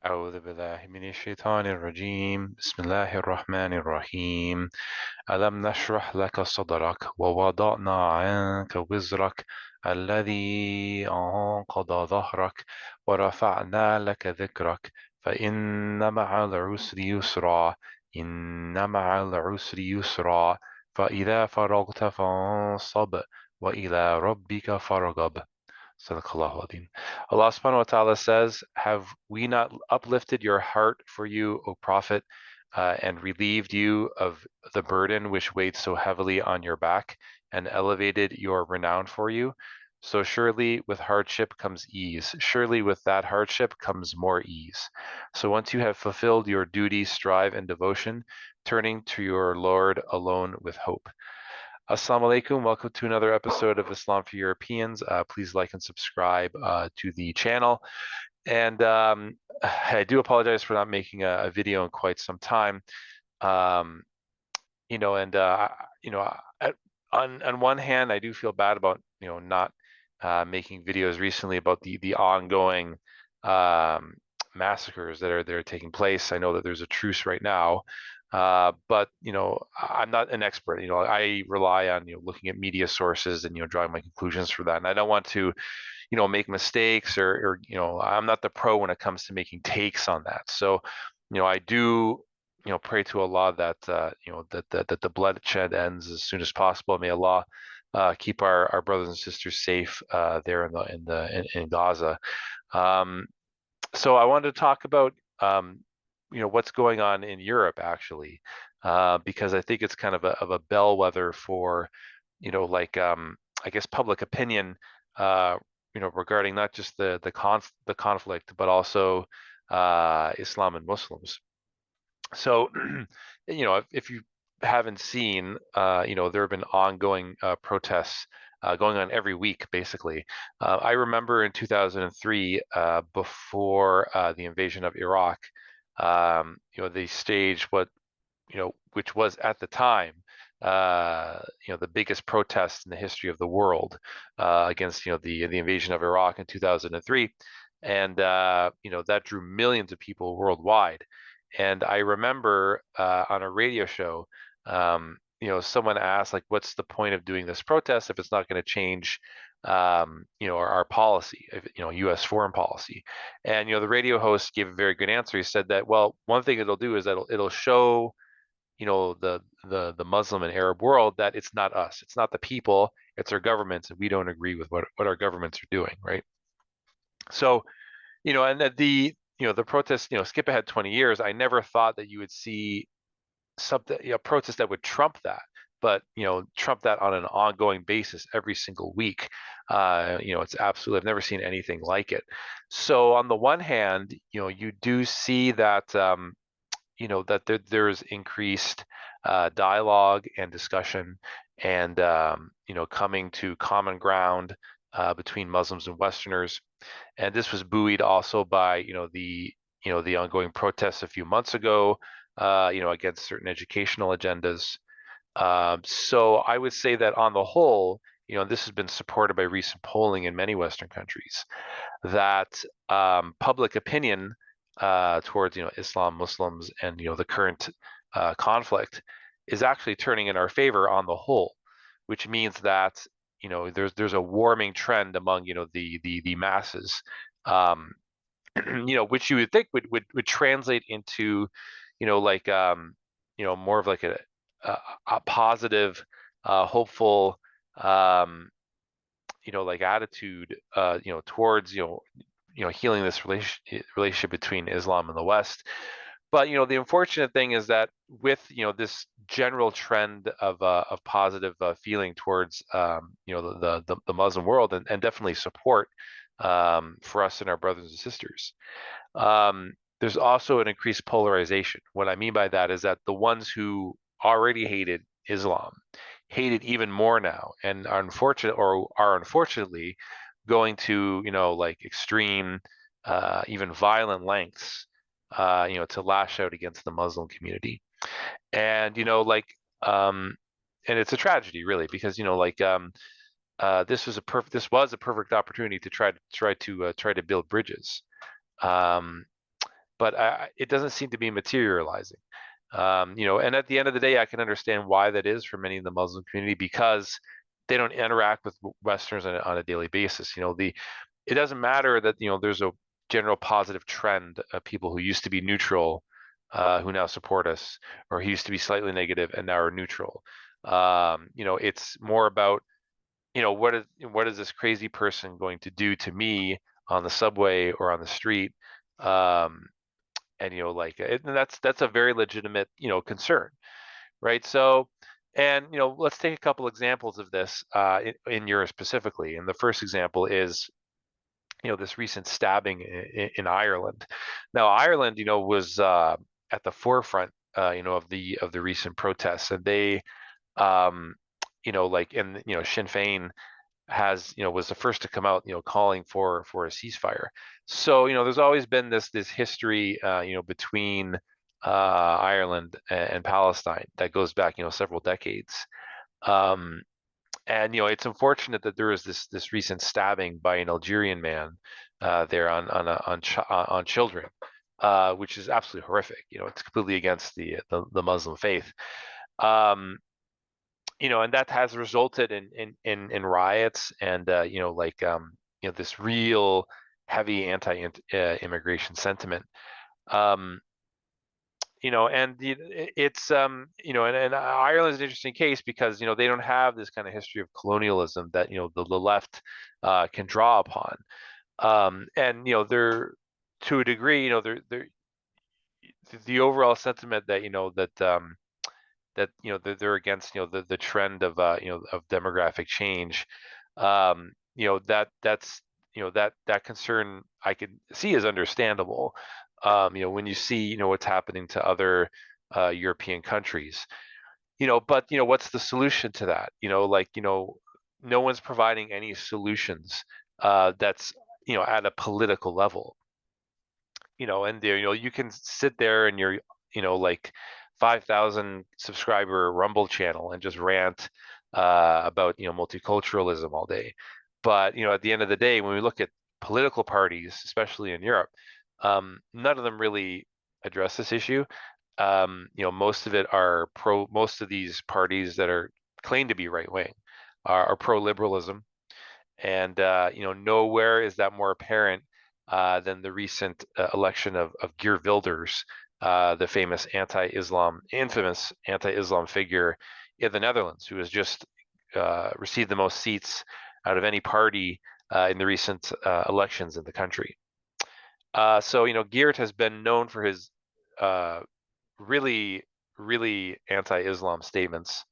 أعوذ بالله من الشيطان الرجيم بسم الله الرحمن الرحيم ألم نشرح لك صدرك ووضعنا عنك وزرك الذي أنقض ظهرك ورفعنا لك ذكرك فإن مع العسر يسرا إن مع العسر يسرا فإذا فرغت فانصب وإلى ربك فارغب. Sadaqallahu Adim. Allah subhanahu wa ta'ala says, have we not uplifted your heart for you, O Prophet, and relieved you of the burden which weighed so heavily on your back, and elevated your renown for you? So surely with hardship comes ease. Surely with that hardship comes more ease. So once you have fulfilled your duty, strive and devotion, turning to your Lord alone with hope. Assalamu alaikum. Welcome to another episode of Islam for Europeans. Please like and subscribe to the channel. And I do apologize for not making a video in quite some time. Um, you know, and you know, on one hand, I do feel bad about not making videos recently about the ongoing um, massacres that are taking place. I know that there's a truce right now, but I'm not an expert. I rely on looking at media sources and drawing my conclusions for that. And I don't want to make mistakes or I'm not the pro when it comes to making takes on that. So I do pray to Allah that that the bloodshed ends as soon as possible. May Allah keep our brothers and sisters safe there in Gaza. Um, so I wanted to talk about what's going on in Europe actually, because I think it's kind of a bellwether for I guess public opinion, uh, regarding not just the conflict, but also Islam and Muslims. So, if you haven't seen, there have been ongoing protests going on every week, basically. I remember in 2003, before the invasion of Iraq, they staged which was at the time, the biggest protest in the history of the world against, the invasion of Iraq in 2003, and that drew millions of people worldwide. And I remember on a radio show, someone asked, like, what's the point of doing this protest if it's not going to change, our policy, U.S. foreign policy? And the radio host gave a very good answer. He said that, well, one thing it'll do is that it'll show the Muslim and Arab world that it's not us, it's not the people, it's our governments, and we don't agree with what our governments are doing, right? So and that the protests, skip ahead 20 years, I never thought that you would see something, protest that would trump that, but trump that on an ongoing basis every single week. It's absolutely, I've never seen anything like it. So on the one hand, you do see that that there's increased dialogue and discussion, and coming to common ground between Muslims and Westerners. And this was buoyed also by the ongoing protests a few months ago, against certain educational agendas. So I would say that on the whole, this has been supported by recent polling in many Western countries, that public opinion towards Islam, Muslims, and the current conflict is actually turning in our favor on the whole, which means that there's a warming trend among the masses, um, which you would think would translate into like more of like a positive, hopeful, um, like attitude towards healing this relationship between Islam and the West. But the unfortunate thing is that with this general trend of positive feeling towards the Muslim world, and definitely support for us and our brothers and sisters, there's also an increased polarization. What I mean by that is that the ones who already hated Islam hate it even more now, and are unfortunately going to like extreme, even violent lengths, to lash out against the Muslim community. And um, and it's a tragedy, really, because this was a perfect opportunity to try to build bridges. Um, but it doesn't seem to be materializing. And at the end of the day, I can understand why that is for many in the Muslim community, because they don't interact with Westerners on a daily basis. It doesn't matter that there's a general positive trend of people who used to be neutral, who now support us, or who used to be slightly negative and now are neutral. It's more about what is this crazy person going to do to me on the subway or on the street. And that's a very legitimate concern, right? So, and let's take a couple examples of this in Europe specifically. And the first example is this recent stabbing in Ireland. Now, Ireland was at the forefront of the recent protests, and they Sinn Féin was the first to come out calling for a ceasefire. So there's always been this history between Ireland and Palestine that goes back several decades. And it's unfortunate that there was this recent stabbing by an Algerian man there on children, which is absolutely horrific. It's completely against the Muslim faith. And that has resulted in riots and this real heavy anti-immigration sentiment. And Ireland is an interesting case because they don't have this kind of history of colonialism that the left can draw upon. And they're, to a degree, they're the overall sentiment that they're against the trend of of demographic change. That concern I can see is understandable. When you see what's happening to other European countries. But what's the solution to that? No one's providing any solutions that's at a political level. And there you can sit there and you're like 5,000 subscriber Rumble channel and just rant about multiculturalism all day. But at the end of the day, when we look at political parties, especially in Europe, none of them really address this issue. Most of these parties that are claimed to be right wing are pro-liberalism, and nowhere is that more apparent than the recent election of Geert Wilders, the infamous anti-Islam figure in the Netherlands, who has just received the most seats out of any party in the recent elections in the country. So Geert has been known for his really, really anti-Islam statements,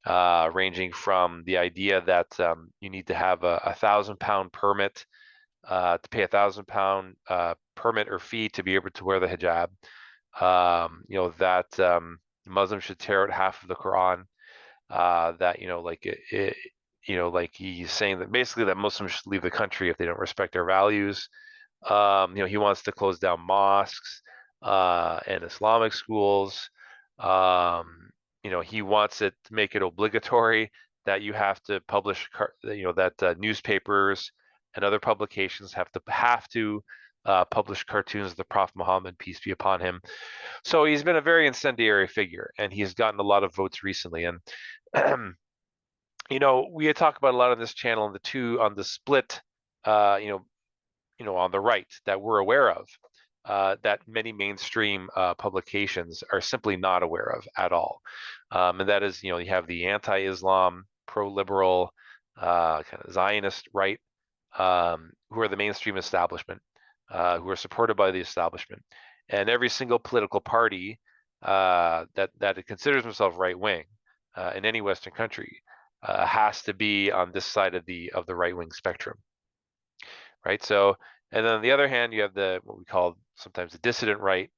ranging from the idea that you need to have a £1,000 permit to pay £1,000 permit or fee to be able to wear the hijab. That Muslims should tear out half of the Quran. That he's saying that basically that Muslims should leave the country if they don't respect their values. He wants to close down mosques and Islamic schools. He wants to make it obligatory that you have to publish, that newspapers and other publications have to publish cartoons of the Prophet Muhammad, peace be upon him. So he's been a very incendiary figure, and he has gotten a lot of votes recently. And we had talked about a lot on this channel on the split, on the right that we're aware of, that many mainstream publications are simply not aware of at all. And that is, you have the anti-Islam, pro-liberal, kind of Zionist right, who are the mainstream establishment, who are supported by the establishment. And every single political party that considers themselves right-wing in any Western country has to be on this side of the right-wing spectrum. Right. So, and then on the other hand, you have what we call sometimes the dissident right,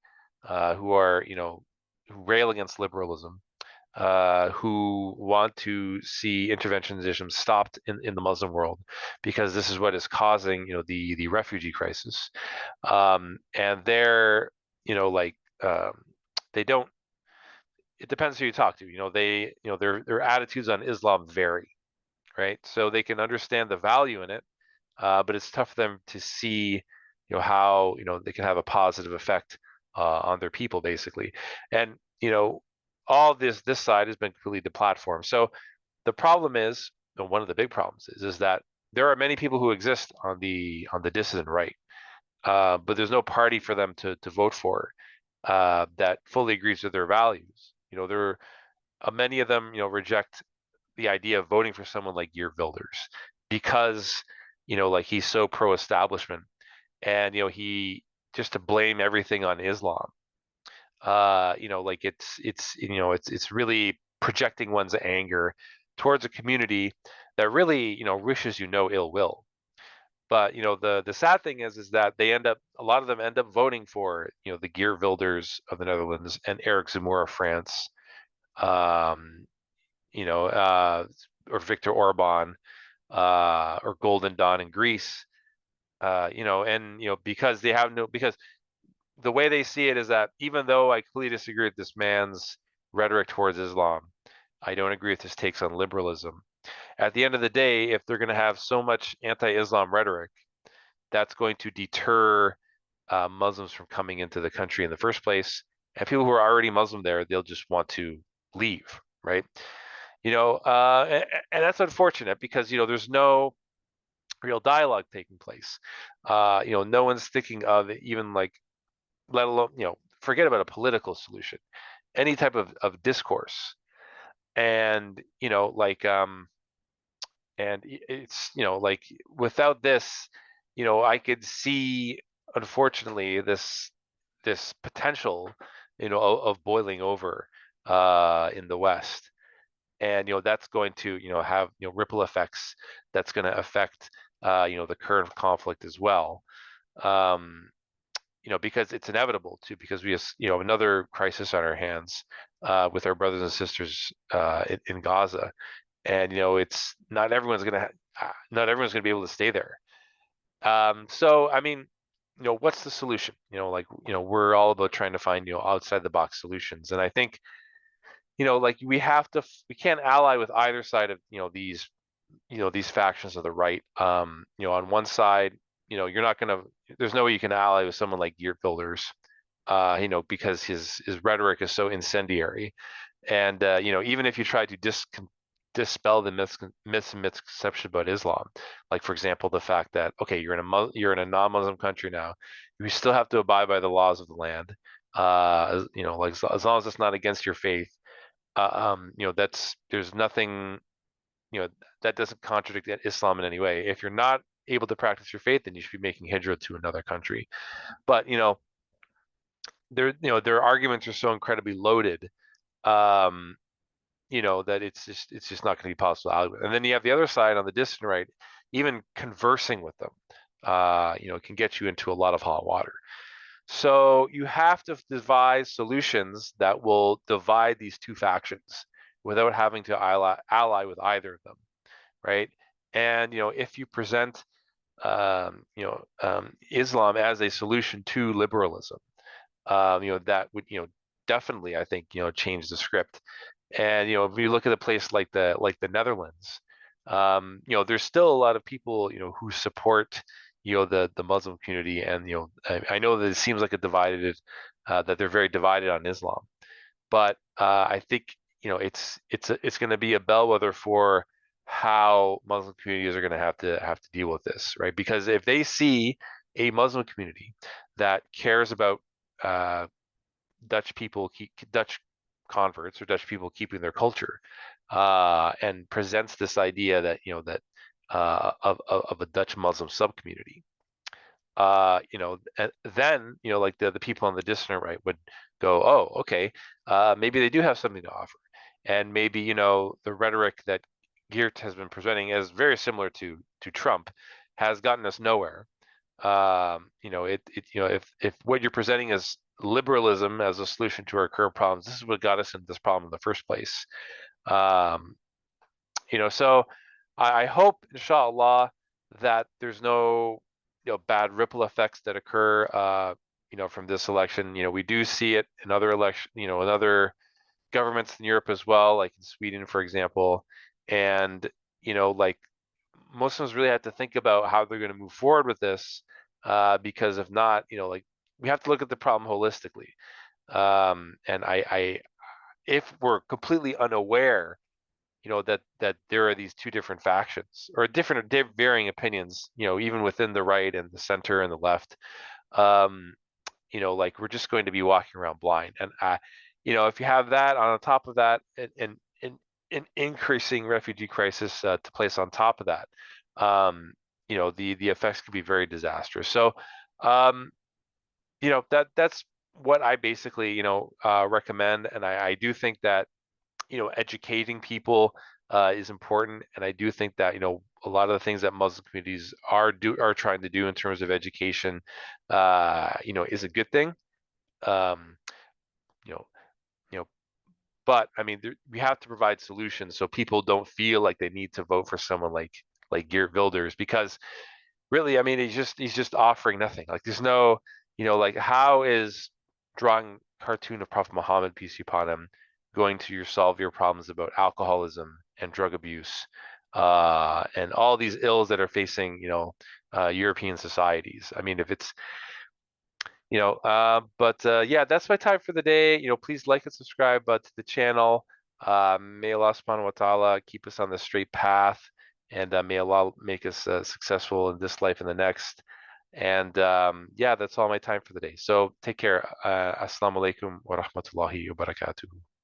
who are, who rail against liberalism, who want to see interventionism stopped in the Muslim world, because this is what is causing, the refugee crisis. And they're, they don't. It depends who you talk to. Their attitudes on Islam vary, right? So they can understand the value in it. But it's tough for them to see, how they can have a positive effect on their people, basically. And all this side has been completely deplatformed. So the problem is, and one of the big problems is that there are many people who exist on the dissident right, but there's no party for them to vote for that fully agrees with their values. There many of them reject the idea of voting for someone like Geert Wilders because like he's so pro-establishment, and he just to blame everything on Islam. Like it's really projecting one's anger towards a community that really wishes you no ill will. But the sad thing is that a lot of them end up voting for the Geert Wilders of the Netherlands and Eric Zemmour of France, um, or Viktor Orban, or Golden Dawn in Greece, and because they have no because the way they see it is that even though I completely disagree with this man's rhetoric towards Islam, I don't agree with his takes on liberalism. At the end of the day, if they're going to have so much anti-Islam rhetoric, that's going to deter Muslims from coming into the country in the first place. And people who are already Muslim there, they'll just want to leave, right? And that's unfortunate because there's no real dialogue taking place. No one's thinking of even like, let alone forget about a political solution, any type of discourse, and it's like without this, I could see unfortunately this potential of boiling over in the West, and that's going to have ripple effects that's going to affect the current conflict as well. um because it's inevitable too, because we have another crisis on our hands with our brothers and sisters in Gaza, and it's not everyone's gonna be able to stay there. So I mean, what's the solution? Like we're all about trying to find outside the box solutions, and I think like we can't ally with either side of these factions of the right. On one side, you're not gonna there's no way you can ally with someone like Geert Wilders, because his rhetoric is so incendiary. And even if you try to dispel the myths and misconceptions about Islam, like for example the fact that okay, you're in a non-Muslim country now, you still have to abide by the laws of the land. Like as long as it's not against your faith, that's there's nothing you know that doesn't contradict Islam in any way. If you're not able to practice your faith, then you should be making hijrah to another country. But their arguments are so incredibly loaded, um, that it's just not going to be possible. And then you have the other side on the distant right. Even conversing with them, can get you into a lot of hot water. So you have to devise solutions that will divide these two factions without having to ally with either of them, right? And if you present Islam as a solution to liberalism, that would definitely, I think, change the script. And if you look at a place like the Netherlands, there's still a lot of people who support the Muslim community, and I know that it seems like that they're very divided on Islam, but I think it's going to be a bellwether for how Muslim communities are going to have to deal with this, right? Because if they see a Muslim community that cares about uh, Dutch converts or Dutch people keeping their culture, and presents this idea that of a Dutch Muslim subcommunity, and then like the people on the dissident right would go, oh, okay, maybe they do have something to offer, and maybe the rhetoric that Geert has been presenting is very similar to Trump, has gotten us nowhere. If what you're presenting is liberalism as a solution to our current problems, this is what got us into this problem in the first place. Um, so I hope, inshallah, that there's no bad ripple effects that occur from this election. We do see it in other in other governments in Europe as well, like in Sweden, for example. And like Muslims really have to think about how they're going to move forward with this, because if not, like we have to look at the problem holistically. And if we're completely unaware, that there are these two different factions or different varying opinions, even within the right and the center and the left, um, like we're just going to be walking around blind. And if you have that on top of that, and an increasing refugee crisis to place on top of that, the effects could be very disastrous. So, um, that's what I basically recommend. And I do think that educating people is important, and I do think that a lot of the things that Muslim communities are trying to do in terms of education, is a good thing. Um, you know, you know, but I mean, we have to provide solutions so people don't feel like they need to vote for someone like Geert Wilders, because really, I mean, he's just offering nothing. Like there's no, like how is drawing cartoon of Prophet Muhammad, peace be upon him, going to solve your problems about alcoholism and drug abuse, and all these ills that are facing, European societies. I mean, if it's, but yeah, that's my time for the day. Please like and subscribe to the channel. May Allah subhanahu wa ta'ala keep us on the straight path, and may Allah make us successful in this life and the next. And yeah, that's all my time for the day. So take care. Assalamu alaikum wa rahmatullahi wa barakatuh.